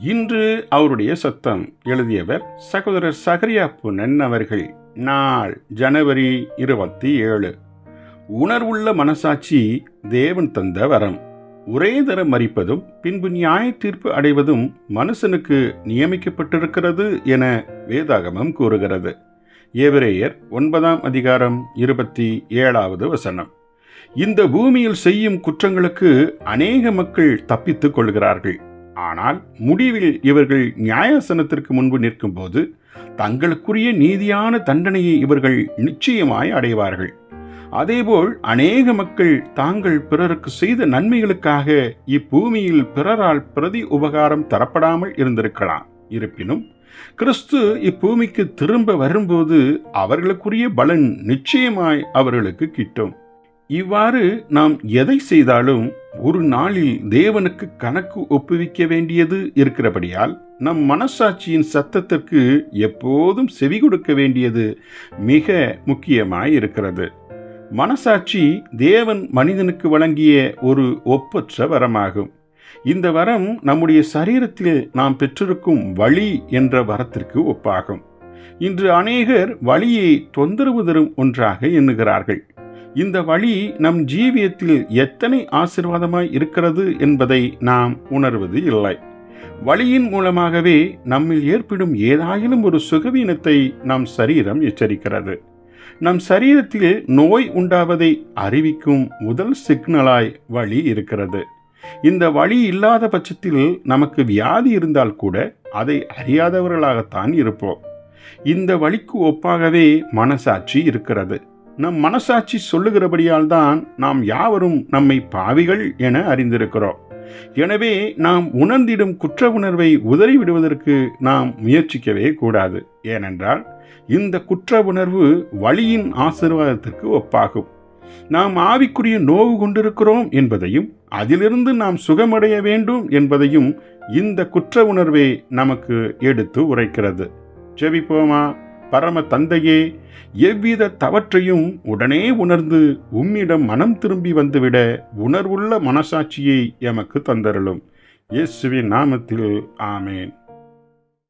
இன்று அவருடைய சத்தம். எழுதியவர் சகோதரர் சகரியா புனன் அவர்கள். நாள் ஜனவரி 27. உணர்வுள்ள மனசாட்சி தேவன் தந்த வரம். ஒரே தரம் மரிப்பதும் பின்பு நியாய தீர்ப்பு அடைவதும் மனுஷனுக்கு நியமிக்கப்பட்டிருக்கிறது என வேதாகமம் கூறுகிறது. எபிரேயர் 9:27. இந்த பூமியில் செய்யும் குற்றங்களுக்கு அநேக மக்கள் தப்பித்துக் கொள்கிறார்கள். ஆனால் முடிவில் இவர்கள் நியாயாசனத்திற்கு முன்பு நிற்கும் போது தங்களுக்குரிய நீதியான தண்டனையை இவர்கள் நிச்சயமாய் அடைவார்கள். அதேபோல் அநேக மக்கள் தாங்கள் பிறருக்கு செய்த நன்மைகளுக்காக இப்பூமியில் பிறரால் பிரதி உபகாரம் தரப்படாமல் இருந்திருக்கலாம். இருப்பினும் கிறிஸ்து இப்பூமிக்கு திரும்ப வரும்போது அவர்களுக்குரிய பலன் நிச்சயமாய் அவர்களுக்கு கிட்டும். இவ்வாறு நாம் எதை செய்தாலும் ஒரு நாளில் தேவனுக்கு கணக்கு ஒப்புவிக்க வேண்டியது இருக்கிறபடியால் நம் மனசாட்சியின் சத்தத்திற்கு எப்போதும் செவி கொடுக்க வேண்டியது மிக முக்கியமாய் இருக்கிறது. மனசாட்சி தேவன் மனிதனுக்கு வழங்கிய ஒரு ஒப்பற்ற வரமாகும். இந்த வரம் நம்முடைய சரீரத்தில் நாம் பெற்றிருக்கும் வலி என்ற வரத்திற்கு ஒப்பாகும். இன்று அநேகர் வலியை தொந்தரவு தரும் ஒன்றாக எண்ணுகிறார்கள். இந்த வழி நம் ஜீவியத்தில் எத்தனை ஆசீர்வாதமாய் இருக்கிறது என்பதை நாம் உணர்வது இல்லை. வலியின் மூலமாகவே நம்மில் ஏற்படும் ஏதாயிலும் ஒரு சுகவீனத்தை நம் சரீரம் எச்சரிக்கிறது. நம் சரீரத்தில் நோய் உண்டாவதை அறிவிக்கும் முதல் சிக்னலாய் வலி இருக்கிறது. இந்த வலி இல்லாத பட்சத்தில் நமக்கு வியாதி இருந்தால் கூட அதை அறியாதவர்களாகத்தான் இருப்போம். இந்த வலிக்கு ஒப்பாகவே மனசாட்சி இருக்கிறது. நம் மனசாட்சி சொல்லுகிறபடியால் தான் நாம் யாவரும் நம்மை பாவிகள் என அறிந்திருக்கிறோம். எனவே நாம் உணர்ந்திடும் குற்ற உணர்வை உதறிவிடுவதற்கு நாம் முயற்சிக்கவே கூடாது. ஏனென்றால் இந்த குற்ற உணர்வு வலியின் ஆசீர்வாதத்திற்கு ஒப்பாகும். நாம் ஆவிக்குரிய நோவு கொண்டிருக்கிறோம் என்பதையும் அதிலிருந்து நாம் சுகமடைய வேண்டும் என்பதையும் இந்த குற்ற உணர்வே நமக்கு எடுத்து உரைக்கிறது. ஜெபிப்போமா. பரம தந்தையே, எவ்வித தவற்றையும் உடனே உணர்ந்து உம்மிடம் மனம் திரும்பி வந்துவிட உணர்வுள்ள மனசாட்சியை எமக்கு தந்தருளும். இயேசுவின் நாமத்தில் ஆமேன்.